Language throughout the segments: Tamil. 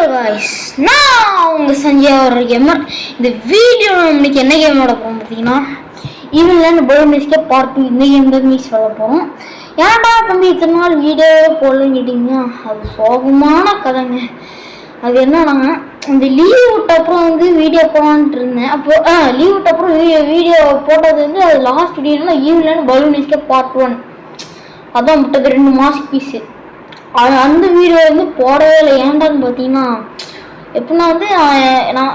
गाइस நான் உங்க சஞ்சய் ஒரு கேமர். இந்த வீடியோ இன்னைக்கு என்ன கேம் விளையாட போறோம் பார்த்தீங்கன்னா ஈவன்லேண்ட் பயோமிஸ்கே பார்ட் 2 இந்த கேம் தான் மிஸ் பண்ண போகிறோம். ஏன்டா தம்பி இத்தனை நாள் வீடியோ போடலன்னு கேட்டிங்கன்னா அது சோகமான கதைங்க. அது என்னன்னா இந்த லீவ் விட்ட அப்புறம் வந்து வீடியோ போடலான்ட்டு இருந்தேன். அப்போ லீவ் விட்ட அப்புறம் வீடியோ போட்டது வந்து அது லாஸ்ட் வீடியோனா ஈவன்லேண்ட் பயோமிஸ்கே பார்ட் 1 அதான் விட்டது 2 மாதம் பீஸு. அந்த வீடியோ வந்து போடவே இல்லை. ஏன்டான்னு பார்த்தீங்கன்னா எப்படின்னா வந்து நான்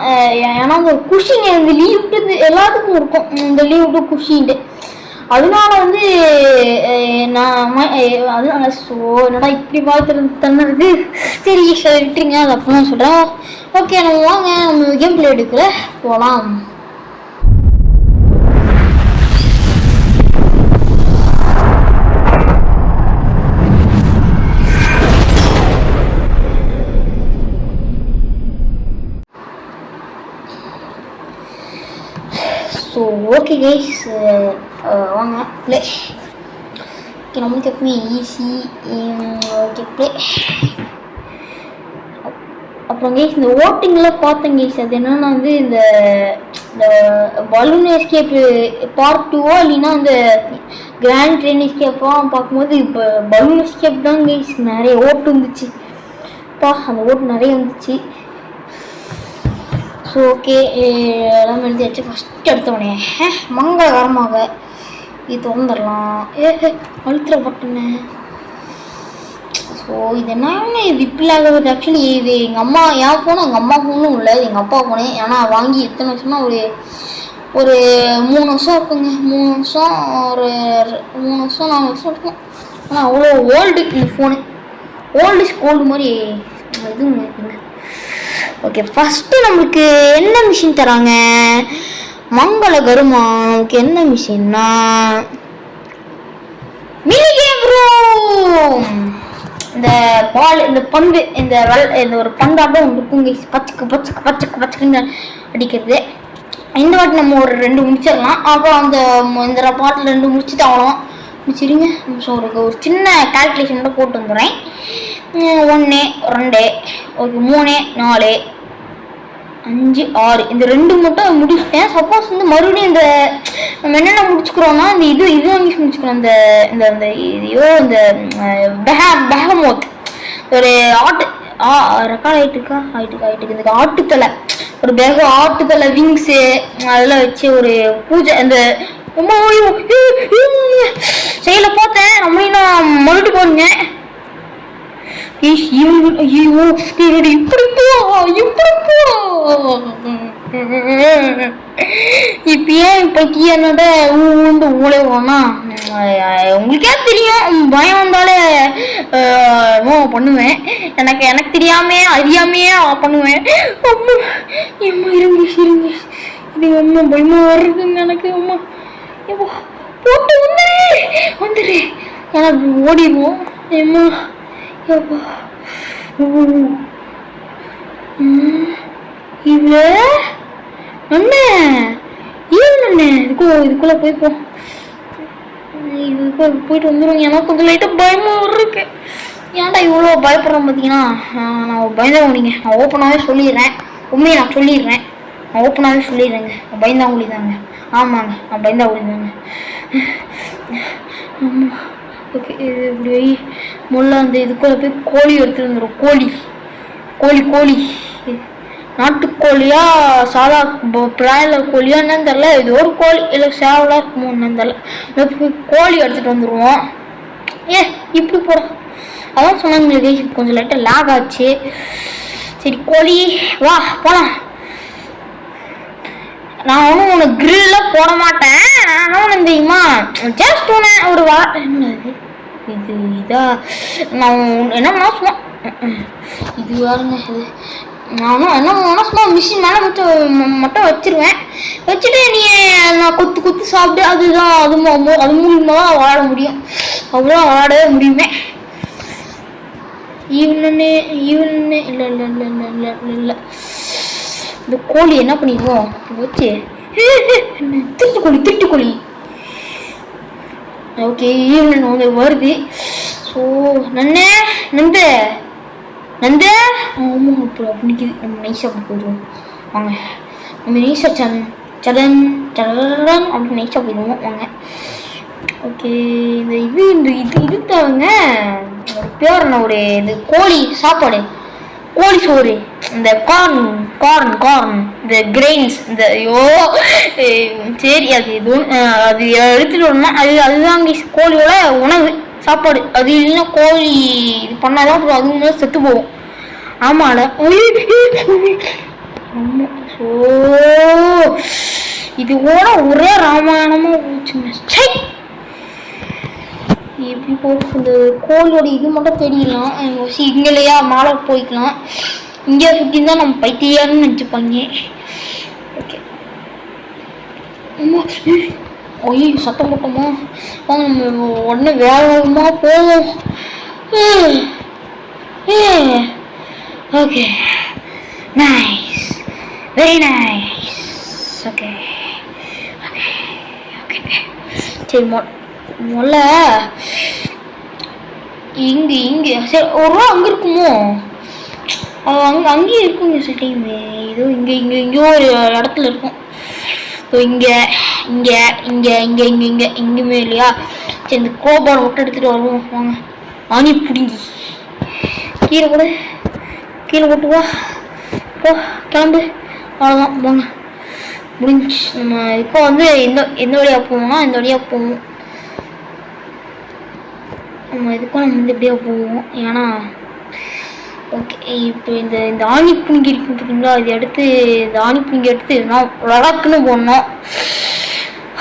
ஏன்னா அந்த குஷிங்க இந்த லீவ் விட்டு எல்லாத்துக்கும் இருக்கும் இந்த லீவ் விட்டு குஷின்ட்டு. அதனால வந்து நான் அதனால ஸோ என்னடா இப்படி பார்த்துட்டு தண்ணுறது சரி விட்டுருங்க. அது அப்புறம் சொல்கிறேன். ஓகே நம்ம வாங்க நம்ம கேம் பிளே எடுக்கல போகலாம். ஸோ ஓகே கைஸ் வாங்க ப்ளே. ஓகே நம்மளுக்கு எப்பவுமே ஈஸி. Okay play. அப்புறம் கைஸ் இந்த ஓட்டிங்கில் பார்த்தேன் கைஸ். அது என்னன்னா வந்து இந்த பலூன் எஸ்கேப் பார்ட் 2 இல்லைன்னா இந்த கிராண்ட் ட்ரெயின் எஸ்கேப்பாக பார்க்கும்போது இப்போ பலூன் எஸ்கேப் தான் கைஸ் நிறைய ஓட்டு வந்துச்சு. அந்த ஓட்டு நிறைய வந்துச்சு. ஸோ ஓகே எல்லாம் எழுதியாச்சு. ஃபஸ்ட்டு எடுத்தவனே மங்களகரமாக இது திறந்துடலாம். அழுத்துற பட்டுன்னு. ஸோ இது என்னங்க இது இப்படிலாகிறது ஆக்சுவலி இது எங்கள் அம்மா என் ஃபோனும் எங்கள் அம்மா ஃபோனும் இல்லை எங்கள் அப்பா ஃபோனு. ஏன்னா வாங்கி எத்தனை வருஷம்னா ஒரு 3 வருஷம் இருக்குங்க. 3 வருஷம் ஒரு 3 வருஷம் 4 வருஷம் இருக்கும். ஆனால் அவ்வளோ ஓல்டு இந்த ஃபோனு. ஓல்டு கோல்டு மாதிரி இதுவும் இருக்குங்க. ஓகே ஃபஸ்ட்டு நம்மளுக்கு என்ன மிஷின் தராங்க மங்களகரமா. நமக்கு என்ன மிஷின்னா மினி கேம் ரூம். இந்த பால் இந்த பந்து இந்த ஒரு பந்தாட்டம் இருக்குங்க பச்சைக்கு பச்சைக்கு பச்சைக்கு பச்சைக்குன்னு அடிக்கிறது. இந்த வாட்டி நம்ம ஒரு 2 முடிச்சிடலாம். அப்புறம் இந்த பாட்டில் 2 முடிச்சுட்டு ஆகணும். முடிச்சிருங்க. ஒரு சின்ன கால்குலேஷனோட போட்டு வந்துடுறேன். 1 2 ஓகே 3 4 5 6 இந்த 2 மட்டும் முடிச்சிட்டேன். சப்போஸ் வந்து மறுபடியும் இந்த நம்ம என்னென்ன முடிச்சுக்கிறோம்னா இந்த இது வாங்கி முடிச்சுக்கிறோம். இந்த இதையோ இந்த பெஹமோத் ஒரு ரெக்கார்ட் ஆயிட்டுக்கு இந்த ஆட்டுத்தலை ஒரு ஆட்டுத்தலை விங்ஸு அதெல்லாம் வச்சு ஒரு பூஜை இந்த செயல பார்த்தேன். நம்மளையும் நான் மறுபடியும் போடுங்க. இப்ப ஏன் இப்போக்கி என்னோட ஊழே போனா உங்களுக்கே தெரியும். பயம் வந்தாலே பண்ணுவேன். எனக்கு தெரியாமே அறியாமையே பண்ணுவேன். அம்மா ஏம்மா இருங்க இது அம்மா பயமா வருதுங்க எனக்கு. அம்மா ஏப்பா போட்டு வந்துரு எனக்கு ஓடிடுவோம். ஏம்மா ஏப்பா இதுல இதுக்குள்ள போய்ப்போம். இதுக்குள்ள போயிட்டு வந்துடும். எனக்கு கொஞ்சம் லைட்டாக பயமாக இருக்கு. ஏன்டா இவ்வளோ பயப்படுறேன் பார்த்தீங்கன்னா நான் பயந்தாங்குடிங்க. நான் ஓப்பனாகவே சொல்லிடுறேன். உண்மையை நான் சொல்லிடுறேன். நான் ஓப்பனாகவே சொல்லிடுறேங்க. பயந்தாங்குடி தாங்க. ஆமாங்க நான் பயந்தாங்குடி தாங்க. ஆமாம் ஓகே இது இப்படி முல்ல அந்த இதுக்குள்ளே போய் கோழி எடுத்துட்டு வந்துடும். கோழி நாட்டுக்கோழியா சாதா பிராய்லர் கோழியா என்னன்னு தெரில. இது ஒரு கோழி இல்லை சேவலாக இருக்குமோ என்னன்னு தெரில. போய் கோழி எடுத்துகிட்டு வந்துடுவோம். இப்படி போகிறோம். அதான் சொன்னாங்களுக்கு கொஞ்சம் லைட்டாக லேக் ஆச்சு. சரி கோழி வா போகலாம். நான் ஒன்றும் உனக்கு கிரில்லாம் போட மாட்டேன். நான் ஒன்று தெரியுமா ஜஸ்ட் ஒரு என்ன இது இதா நான் என்ன சும்மா இது வாருங்க. இது நான் என்ன சும்மா மிஷின் மேலே மட்டும் வச்சிருவேன். வச்சுட்டு நீ நான் கொத்து சாப்பிட்டு அதுதான் அது மூலியமாக தான் விளாட முடியும். அவ்வளோ விளாடவே முடியுமே. ஈவனு இல்லை இந்த கோழி என்ன பண்ணிடுவோம் வச்சு திருட்டுக்கோழி ஓகே ஈவன் வந்து வருது. ஸோ நன்ன நந்து ஆமாம் அப்புறம் அப்படிக்கு நம்ம நைஸாக அப்படி போயிடுவோம். வாங்க நம்ம நைஸாக சடன் சடன் அப்படி நைஸாக போயிடுவோம். வாங்க ஓகே இது தவிர பேர் என்ன ஒரு இது கோழி சாப்பாடு கோழி சோறு இந்த கார்ன் இந்த கிரெயின்ஸ் இந்த ஐயோ சரி அது எதுவும் அது எடுத்துகிட்டு வரணும்னா அதுதான் கோழியோட உணவு சாப்பாடு. அது இல்லைன்னா கோழி இது பண்ணாதான் அப்புறம் அதுவும் செத்து போகும். ஆமாடா ஸோ இது கூட ஒரே ராமாயணமாக போச்சு. எப்படி போகும் இந்த கோழியோட இது மட்டும் தெரியலாம். இங்கேலையா மாலை போய்க்கலாம். இங்கே சுற்றி தான் நம்ம பைத்தியான்னு நினச்சிப்பாங்க. ஓகே ஐயோ சத்தம் போட்டோமா வாங்க நம்ம உடனே வேகமாக போவோம். Okay nice very nice. Okay okay okay சரி முதல்ல இங்கே சரி ஒரு ரூபா அங்கே இருக்குமோ அங்கேயும் இருக்குங்க சில டைமு ஏதோ இங்கேயோ ஒரு இடத்துல இருக்கும். ஸோ இங்கேயுமே இல்லையா. சரி இந்த கோபால் மட்டும் எடுத்துகிட்டு வருவோம். வாங்க ஆணி பிடுங்கி கீழே போட்டுவா போ கிளம்பு அவ்வளோதான் போங்க முடிஞ்சு. நம்ம இப்போ எந்த வழியாக போவோம்னா இந்த வழியாக போவோம். நம்ம இதுக்கும் நம்ம எப்படியா போவோம். ஏன்னா ஓகே இப்போ இந்த ஆணி புனிங்கி இருக்கு பார்த்தீங்களா இது எடுத்து இந்த ஆணி புனிங்கி எடுத்து நான் லடாக்குன்னு போடணும்.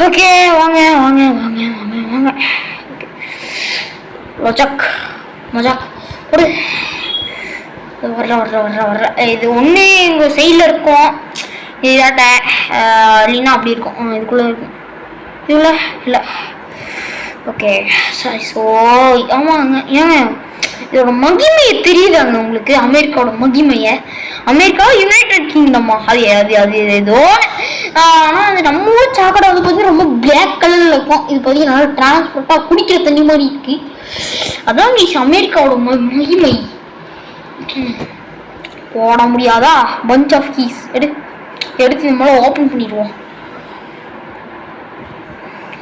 ஓகே வாங்க வாங்க வாங்க வாங்க வாங்க ஓகே மஜாக் ஒரு வர்ற இது ஒன்று எங்கள் சைடில் இருக்கும். இதாட்ட இல்லைன்னா அப்படி இருக்கும். இதுக்குள்ளே இருக்கும் இதுக்குள்ள இல்லை. ஓகே சாரி ஸோ ஆமாங்க ஏங்க இதோட மகிமையை தெரியுதாங்க உங்களுக்கு? அமெரிக்காவோட மகிமையை அமெரிக்கா யுனைடெட் கிங்டமா அது அது அது ஏதோ ஆனால் அது நம்ம ஊர் சாக்கடை வந்து பார்த்தீங்கன்னா ரொம்ப பிளாக் கலரில் இருக்கும். இது பார்த்தீங்கன்னா நல்லா டிரான்ஸ்போர்ட்டாக குடிக்கிற தண்ணி மாதிரி இருக்கு. அதான் அமெரிக்காவோட மகிமை. போட முடியாதா பஞ்ச் ஆஃப் கீஸ் எடுத்து இந்த மாதிரி ஓப்பன் பண்ணிடுவோம்.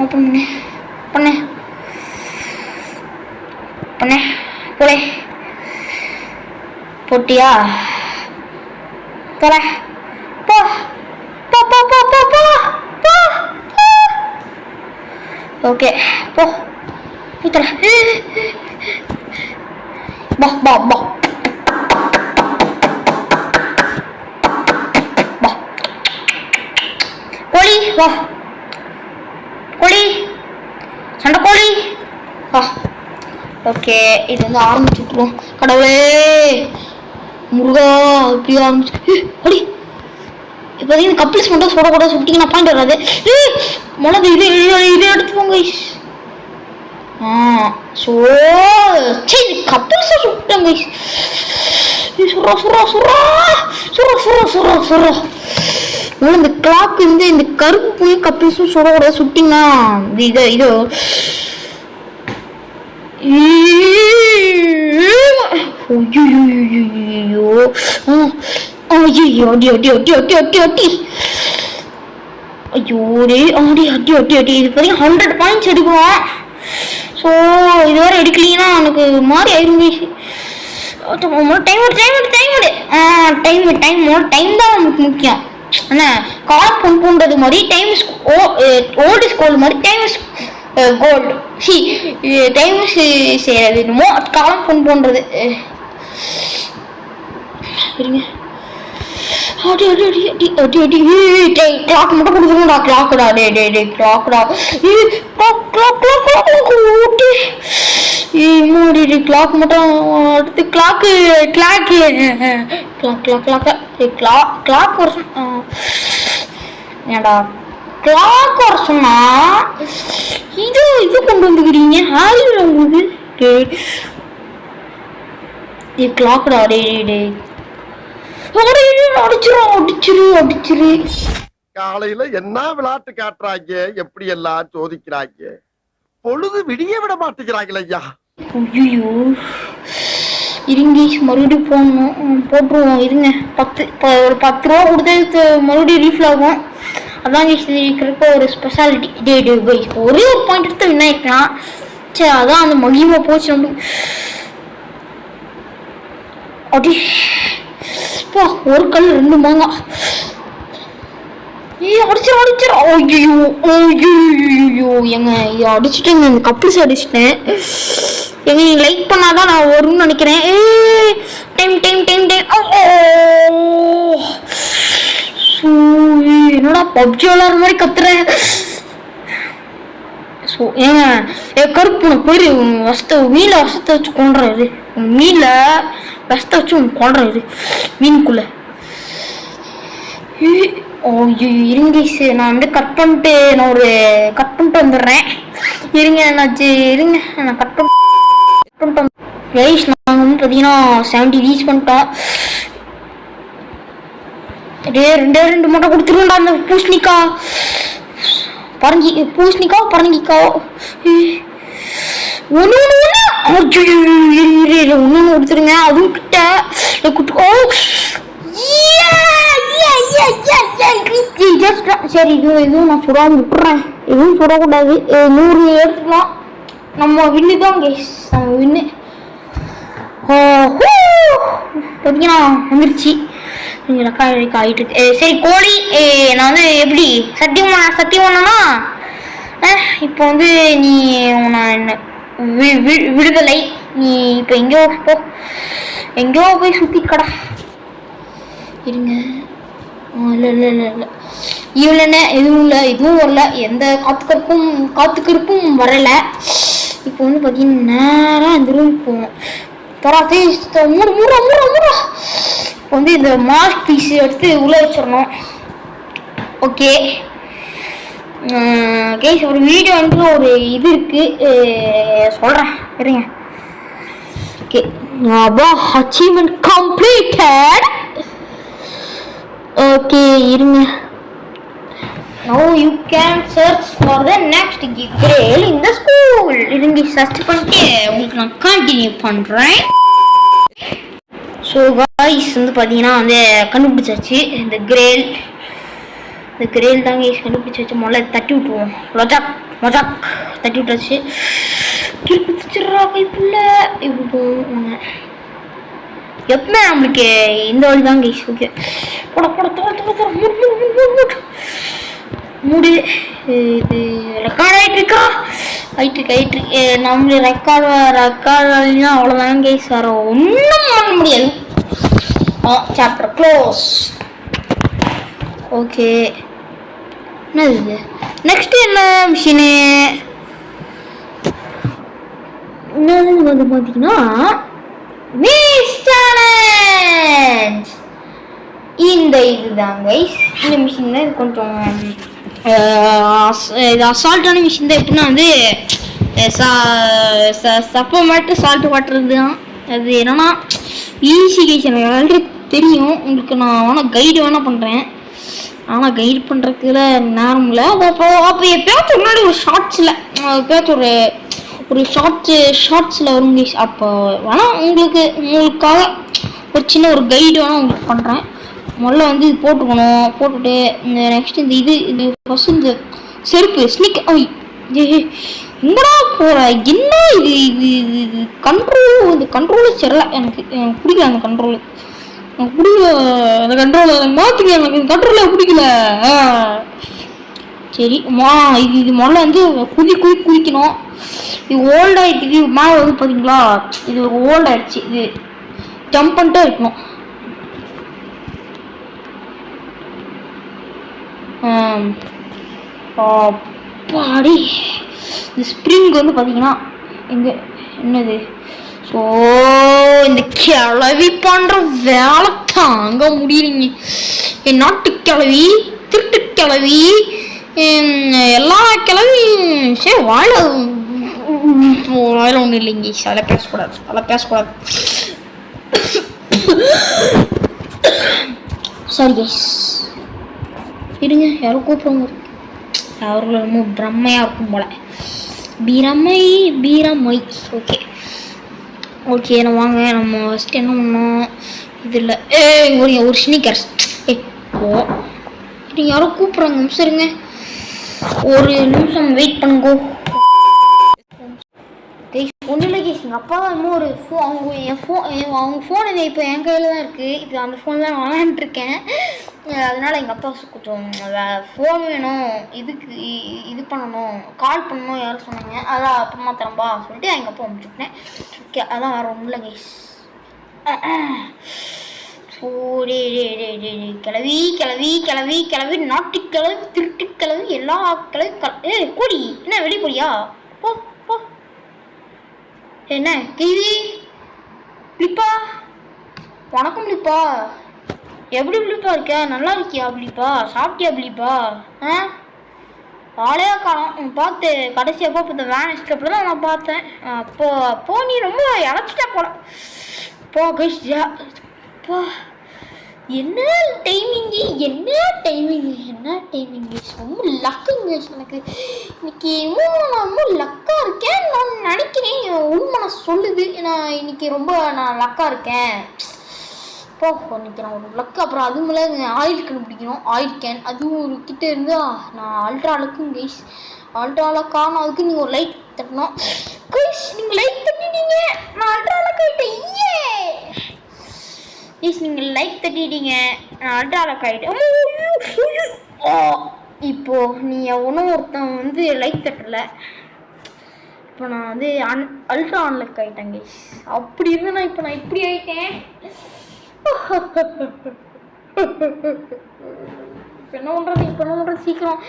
ஓப்பன் பண்ண போலே போட்டியா போல போ போ போ போ போ போ போ ஓகே போ போத்தல பா பா பா பா கோழி வா கோழி சண்டை கோழி வா. ஓகே இது வந்து ஆரம்பிச்சுட்டுருவோம். கடவுளே முருகா இப்படி ஆரம்பிச்சு அடி இப்போதைக்கு கப்பிள்ஸ் மட்டும் சுடக்கூடாது சுட்டிங்கன்னா பாயிண்ட் வராது. மிளகு இது எடுத்துக்கோங்க. ஸோ சரி கப்பிள்ஸை சுட்டாங்க. சுரா இந்த கிளாக் வந்து இந்த கருப்பு போய் கப்பிள்ஸும் சுடக்கூடாது சுட்டிங்கன்னா இது இது 100 பாயிண்ட்ஸ் எடுக்குவோம். ஸோ இது வரை எடுக்கலீங்கன்னா எனக்கு மாதிரி ஆயிருங்க. டைம் தான் நமக்கு முக்கியம். என்ன காலம் பொண்ணுன்றது மாதிரி டைம் ஓல்டு ஸ்கூல் மாதிரி டைம் கோல்டு டைம் செய்யறது என்னமோ காலம் பொன் போன்றது. சரிங்க கிளாக் மட்டும் கொடுத்துருங்கடா. கிளாக்குடா கிளாக்குடா கிளாக் மட்டும் அடுத்து கிளாக் வருஷம் ஏடா கிளாக் வர சொன்னா இது கொண்டு வந்துக்கிறீங்க. ஆயுள் உங்களுக்கு கிளாக்குடா அடிச்சிரு. காலையில என்ன விளையாட்டு காட்டுறாங்க, எப்படி எல்லாம் சோதிக்கிறாங்க, பொழுது விடிய விட மாட்டேங்கிறாங்களே ஐயா. ஐயோ இருங்க மறுபடியும் போட்டுருவோம் இருங்க. ஒரு 10 ரூபா கொடுத்து மறுபடியும் ரீஃபில் ஆகும். அதான் இருக்கிறப்ப ஒரு ஸ்பெஷாலிட்டி. ஒரே ஒரு பாயிண்ட் எடுத்து என்ன ஆயிக்கலாம். சரி அதான் அந்த மகிமா போச்சு நம்மளுக்கு. அப்படி ஒரு கல் 2 மாங்காய். எங்க இதை அடிச்சுட்டேங்க. இந்த கப்பிள்ஸ் அடிச்சுட்டேன். எங்க நீங்க லைக் பண்ணாதான் நான் வரும்னு நினைக்கிறேன். என்னடா பப்ஜி விளாடுற மாதிரி கத்துறேன். ஏங்க கருப்பு போயிரு மீன்ல வசத்தை வச்சு கொண்டுறாரு. மீன்ல வசத்தை வச்சு கொண்டுறாரு மீனுக்குள்ள. இருங்க நான் வந்து கட் பண்ணிட்டு வந்துடுறேன். இருங்க இருங்க நான் கட் பண்ணிட்டு கைஸ். நாங்கள் வந்து பார்த்தீங்கன்னா 70 ரீச் பண்ணிட்டோம். ரெண்டு மட்டும் கொடுத்துருவோம்டா. அந்த பூசணிக்காய் பரங்கிக்காய் ஒன்று கொடுத்துருங்க. அதுவும் கிட்ட சரி இதுவும் நான் சுடாம விட்டுறேன். எதுவும் சுடக்கூடாது. 100 எடுத்துக்கலாம். நம்ம வின்னு தான் கேஸ். நம்ம வின்னு பார்த்தீங்கன்னா வந்துருச்சு. ஆகிட்டு இருக்கு. சரி கோழி நான் வந்து எப்படி சத்தியம் பண்ணனா இப்போ வந்து நீ என்ன விடுதலை. நீ இப்போ எங்கேயோ போய் சுற்றி கடை இருங்க. இல்லை இவ்வளோண்ணே எதுவும் வரல. எந்த காத்துக்கருப்பும் வரல. இப்போ வந்து பார்த்தீங்கன்னா நேராக இந்த ரூமுக்கு போவோம். மூட இப்போ வந்து இந்த மாஸ்க் பீஸ் எடுத்து உள்ள வச்சிடணும். ஓகே கேஸ் ஒரு வீடியோ வந்து ஒரு இது இருக்கு சொல்கிறேன் இருங்க. Okay achievement completed. ஓகே இருங்க. Now you can search for the next grail in the school. இருங்க சர்ச் பண்ணிட்டு உங்களுக்கு நான் கண்டினியூ பண்ணுறேன். ஸோ காய்ஸ் வந்து பார்த்தீங்கன்னா வந்து கண்டுபிடிச்சாச்சு. இந்த கிரேல் தாங்க கண்டுபிடிச்சாச்சு. முதல்ல தட்டி விட்டுருவோம். மொஜாக் தட்டி விட்டாச்சு. கிழிச்சிட்றா கைப்புள்ள இப்படி போவாங்க. எப்பவுமே நம்மளுக்கு இந்த வழி தான் கைஸ். ஓகே மூடு. இது ரெக்கார்ட் ஆகிட்டுருக்கா? ஆயிட்டு நம்மளே ரெக்கார்ட் அவ்வளோதான் கைஸ். வேறு ஒன்றும் பண்ண முடியாது. Chapter close. ஓகே என்னது இது? நெக்ஸ்ட் என்ன மிஷினு என்னதுன்னு வந்து பார்த்தீங்கன்னா மீஸ் சேலஞ்ச். இந்த இதுதான் கைஸ். இந்த மிஷின் தான். இது கொஞ்சம் இது அசால்ட்டான மிஷின் தான். எப்படின்னா வந்து சப்போ மட்டும் சால்ட் வாட்டுறது தான். அது என்னன்னா ஈஸி கைஸ். எனக்கு ஆல்ரெடி தெரியும். உங்களுக்கு நான் வேணால் கைடு வேணால் பண்ணுறேன். ஆனால் கைடு பண்ணுறதுல நேரம் இல்லை. அப்போ எப்பயாச்சும் முன்னாடி ஒரு ஷார்ட்ஸில் எப்பயாச்சும் ஒரு ஷார்ட்ஸில் வரும் கைஸ். அப்போ வேணால் உங்களுக்காக ஒரு சின்ன ஒரு கைடு வேணால் உங்களுக்கு பண்ணுறேன். முதல்ல வந்து இது போட்டுட்டு இந்த நெக்ஸ்ட் இந்த இது ஃபஸ்ட் இந்த செருப்பு ஸ்னிக் எங்கடா போகிற என்ன இது கண்ட்ரோலு சரியில்லை. எனக்கு பிடிக்கல அந்த கண்ட்ரோலு. எனக்கு பிடிக்கல அந்த கண்ட்ரோலை மாற்றிக்க. எனக்கு கண்ட்ரோலே பிடிக்கல. சரி இது முதல்ல வந்து குதிக்கணும். இது ஓல்ட் ஆகிடுச்சு. இது மேலே வந்து பார்த்தீங்களா இது ஓல்ட் ஆகிடுச்சு. இது ஜம்ப் பண்ணிட்டே இருக்கணும். பாடி இந்த ஸ்ப்ரிங் வந்து பார்த்தீங்கன்னா என்னது. ஸோ இந்த கிளவி பண்ணுற வேலை தாங்க முடியலைங்க. என் நாட்டு கிளவி திருட்டு கிளவி எல்லா கிளவியும் சரி வாயில ஒன்றும் இல்லைங்க. அதெல்லாம் பேசக்கூடாது. Sorry guys. இருங்க யாரோ கூப்பிடுவாங்க. அவர்கள் ரொம்ப பிரம்மையாக இருக்கும் போல. பீரமை. ஓகே ஓகே நம்ம வாங்க நம்ம ஃபஸ்ட்டு என்ன பண்ணோம் இதில் ஒரு ஸ்னீக்கர்ஸ் ஓ நீங்கள் யாரோ கூப்பிட்றாங்க நிமிஷருங்க ஒரு நிமிஷம் வெயிட் பண்ணுங்கோ ஒன்றும் இல்லை கேஸ் எங்கள் அப்பா தான் இன்னும் ஒரு அவங்க ஃபோன் இது இப்போ என் கையில் தான் இருக்குது இப்போ அந்த ஃபோன் தான் விளாண்டுருக்கேன் அதனால் எங்கள் அப்பா கொஞ்சம் ஃபோன் வேணும் இதுக்கு இது பண்ணணும் கால் பண்ணணும் யாரும் சொன்னாங்க அதான் அப்புறமா தரம்பா சொல்லிட்டு எங்கள் அப்பா அனுப்பிச்சுட்டேன் ஓகே அதான் வேறு ஒன்றும் இல்லை கேஸ் ஓ டே கிளவி கிளவி கிளவி கிளவி நாட்டு கிளவி திருட்டு கிளவி எல்லா கிளவி கூடி என்ன வெளியே போடியா போ போ என்ன கிவி பிளிப்பா வணக்கம் பிளிப்பா எப்படி பிளிப்பா இருக்க நல்லா இருக்கியா பிளிப்பா சாப்பிட்டியா பிளிப்பா ஆளையா காணும் பார்த்து கடைசி அப்போ இப்போ இந்த வேன் எஸ்கேப்பில் தான் நான் பார்த்தேன் அப்போ நீ ரொம்ப இழைச்சிட்டா போல போ கைஸ்யா போ என்ன டைமிங்கு ரொம்ப லக்குங்க எனக்கு இன்னைக்கு நான் ரொம்ப லக்காக இருக்கேன் நான் நினைக்கிறேன் உண்மை நான் சொல்லுது நான் இன்னைக்கு ரொம்ப நான் லக்காக இருக்கேன் போ இன்னைக்கு நான் ஒரு லக்கு அப்புறம் அது மேலே ஆயில் கேன் பிடிக்கணும் ஆயில் கேன் அதுவும் ஒரு கிட்டே இருந்தா நான் அல்ட்ரா லக்கும் கைஸ் அல்ட்ரா லக்கான அதுக்கு நீங்கள் ஒரு லைக் தட்டணும் கைஸ் நீங்கள் லைக் தட்டிட்டீங்க நான் அல்ட்ரா லக் ஆகிட்டேன் ப்ளீஸ் நீங்கள் லைக் தட்டிட்டீங்க நான் அல்ட்ரா லக் ஆகிட்டேன் இப்போது நீ ஒன்றும் ஒருத்தன் வந்து லைக் தட்டலை இப்போ நான் வந்து அல்ட்ரா அன்லக் ஆகிட்டேன் கைஸ் அப்படி இருந்தேன்னா இப்போ நான் இப்படி ஆகிட்டேன் இப்போ என்ன பண்ணுறது சீக்கிரம்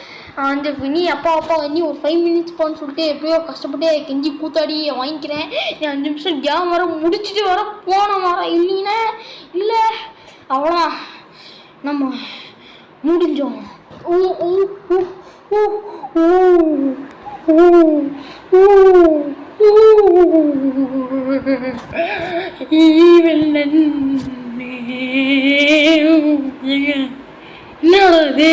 அந்த நீ அப்பா நீ ஒரு 5 மினிட்ஸ் போன்னு சொல்லிட்டு எப்படியோ கஷ்டப்பட்டு கெஞ்சி கூத்தாடி வாங்கிக்கிறேன் நீ 5 நிமிஷம் கேம் வர முடிச்சுட்டு வர போனோம் வர இல்லைன்னா இல்லை அவ்வளோ நம்ம முடிஞ்சோம் என்னோட இது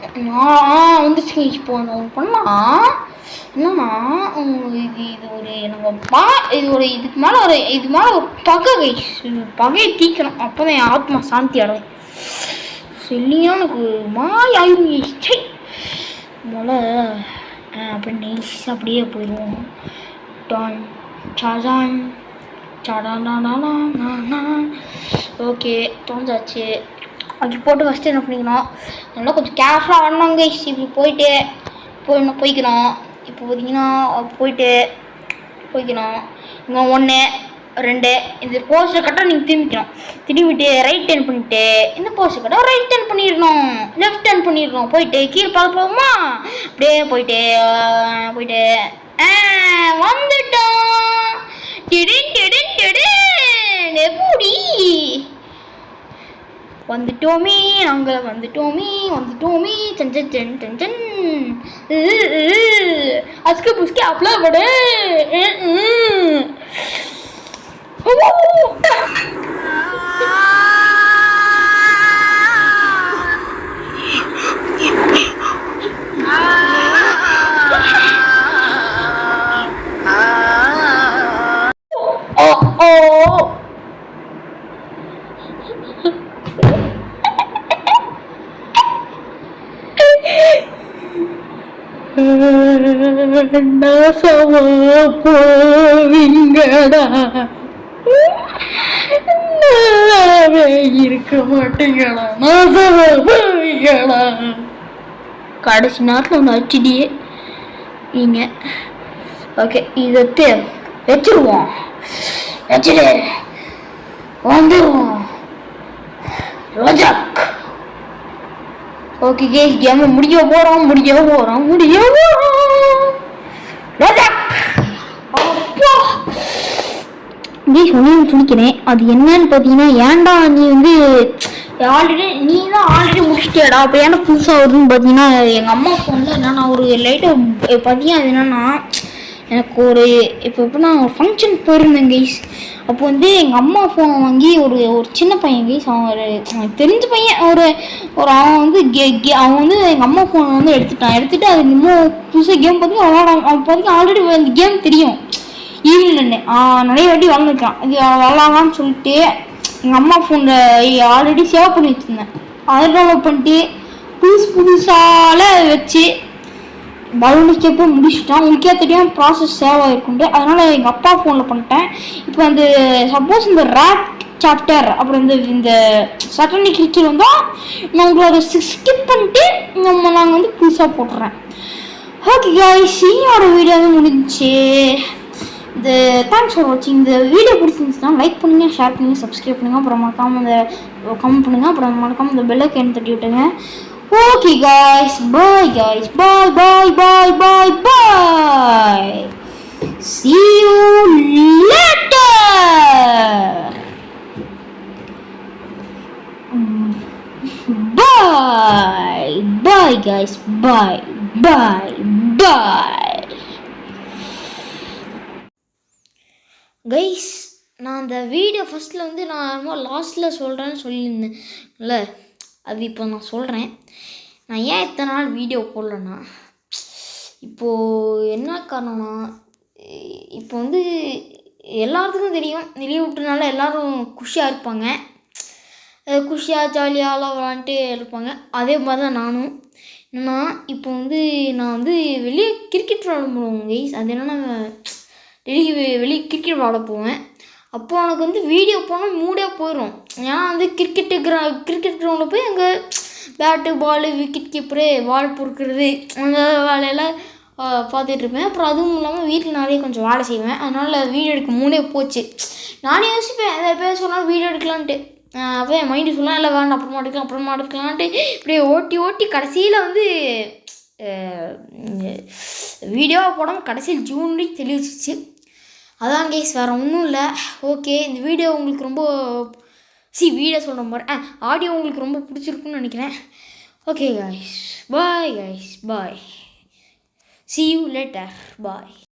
இது வந்துச்சு இப்போ ஒன்று பண்ணலாம் என்னன்னா இது ஒரு நம்ம இதுக்கு மேலே ஒரு பகையை தீக்கணும் அப்போ தான் என் ஆத்மா சாந்தி அடையும் சொல்லியா எனக்கு மாய் ஆயுச்சை முதல்ல அப்படி நெய்ஸ் அப்படியே போயிடுவோம் டான் சாஜான் சாடானா ஓகே தோஞ்சாச்சு அப்படி போட்டு ஃபஸ்ட்டு என்ன பண்ணிக்கணும் நல்லா கொஞ்சம் கேர்ஃபுல்லாக ஆடணும் கைஸ் இப்படி போய்க்கணும் இப்போ பார்த்தீங்கன்னா போய்க்கணும் இங்கே 1 2 இந்த போஸ்டர் கரெக்டாக நீங்கள் திரும்பிட்டு ரைட் டர்ன் பண்ணிவிட்டு இந்த போஸ்டர் கரெக்டாக ரைட் டர்ன் பண்ணிடணும் லெஃப்ட் டர்ன் பண்ணிடணும் போயிட்டு கீழே பார்க்க போகுமா அப்படியே போயிட்டு வந்துட்டோம் எப்படி வந்துட்டோமே நாங்கள் வந்துட்டோமே சன் அஸ்கு புஸ்கி அப்பலாம் விட போவீங்கடா இருக்க மாட்டீங்களா போவீங்களா கடைசி நேரத்தில் ஒன்று அச்சிடியே நீங்க ஓகே இதை வச்சிருவோம் வந்துடுவோம் ரோஜாக் ஓகே கேஸ் கேம் முடிய போகிறோம் ரோஜாக் கேஸ் ஒன்று சொல்லிக்கிறேன் அது என்னன்னு பார்த்தீங்கன்னா ஏன்டா நீ வந்து நீ தான் ஆல்ரெடி முடிச்சிட்டியாடா அப்போ ஏன்னா புதுசாக வருதுன்னு பார்த்தீங்கன்னா எங்கள் அம்மா ஃபோனில் என்னன்னா ஒரு லைட்டாக பார்த்தீங்கன்னா அது என்னென்னா எனக்கு ஒரு இப்போ நான் ஒரு ஃபங்க்ஷன் போயிருந்தேன் கைஸ். அப்போ வந்து எங்கள் அம்மா ஃபோனை வாங்கி ஒரு சின்ன பையன் கைஸ், அவன் ஒரு தெரிஞ்ச பையன், அவன் வந்து அவன் வந்து எங்கள் அம்மா ஃபோனை வந்து எடுத்துட்டு அது இன்னும் புதுசாக கேம் பார்த்து அவன் பார்த்து ஆல்ரெடி அந்த கேம் தெரியும். ஈவினிங் நிறைய வாட்டி விளாண்டுருக்கான். இது விளாட்லான்னு சொல்லிட்டு எங்கள் அம்மா ஃபோனில் ஆல்ரெடி சேவ் பண்ணி வச்சுருந்தேன். அதை டவுன்லோட் பண்ணிட்டு புதுசால வச்சு பலூனிக்கே போய் முடிச்சுட்டான். உங்களுக்கே தெரியும் ப்ராசஸ் சேவ் ஆகிருக்குண்டு. அதனால் எங்கள் அப்பா ஃபோனில் பண்ணிட்டேன். இப்போ அந்த சப்போஸ் இந்த ரேட் சாப்டர் அப்புறம் இந்த சட்டனி கிரிக்கெட் வந்தால் நான் உங்களை ஸ்கிப் பண்ணிட்டு நாங்கள் வந்து புதுசாக போட்டுறேன். ஓகே கைஸ், இன்னோட வீடியோ வந்து முடிஞ்சிச்சு. இந்த தேங்க்ஸ் ஃபார் வாட்சிங். இந்த வீடியோ பிடிச்சிருந்துச்சுன்னா லைக் பண்ணுங்கள், ஷேர் பண்ணுங்கள், சப்ஸ்கிரைப் பண்ணுங்கள். அப்புறம் மறக்காமல் இந்த கமெண்ட் பண்ணுங்கள். அப்புறம் மறக்காமல் இந்த பெல் ஐக்கான் தட்டி விட்டுங்க. Okay guys, bye guys, bye bye bye bye bye. See you later. Bye bye guys, bye bye bye. Guys, நான் அந்த வீடியோ ஃபஸ்ட்டில் வந்து நான் லாஸ்ட்டில் சொல்கிறேன்னு சொல்லியிருந்தேன்ல, அது இப்போ நான் சொல்கிறேன். நான் ஏன் இத்தனை நாள் வீடியோ போடலன்னா, இப்போது என்ன காரணம்னா, இப்போ வந்து எல்லாத்துக்கும் தெரியும் லீவ் விட்டனால எல்லோரும் குஷியாக இருப்பாங்க, குஷியாக ஜாலியாகலாம் விளாண்டுட்டு இருப்பாங்க. அதே மாதிரி தான் நானும். என்னென்னா இப்போ வந்து நான் வந்து வெளியே கிரிக்கெட் விளாட போடுவோம் கைஸ். அது என்னென்னா வெளியே கிரிக்கெட் விளாட போவேன். அப்போது எனக்கு வந்து வீடியோ போனால் மூடே போயிடும். ஏன்னா வந்து கிரிக்கெட் கிரவுண்டில் போய் அங்கே பேட்டு பாலு விக்கெட் கீப்பரு பால் பொறுக்கிறது அந்த வேலையெல்லாம் பார்த்துட்ருப்பேன். அப்புறம் அதுவும் இல்லாமல் வீட்டில் நிறைய கொஞ்சம் வேலை செய்வேன். அதனால் வீடியோ எடுக்க மூடே போச்சு. நானே யோசிப்பேன் எதை பேர் சொன்னாலும் வீடியோ எடுக்கலான்ட்டு. அப்போ என் மைண்டு சொல்லலாம் இல்லை வேண்டாம் அப்புறமா எடுக்கலான்ட்டு இப்படியே ஓட்டி கடைசியில் வந்து வீடியோவை போடாமல் கடைசியில் ஜூன்லேயும் தெளிவிச்சிச்சு. அதான் கேஸ், வேறு ஒன்றும் இல்லை. ஓகே, இந்த வீடியோ உங்களுக்கு ரொம்ப வீடியோ சொல்கிற மாதிரி ஆடியோ உங்களுக்கு ரொம்ப பிடிச்சிருக்குன்னு நினைக்கிறேன். Okay guys, bye guys, bye. See you later, bye.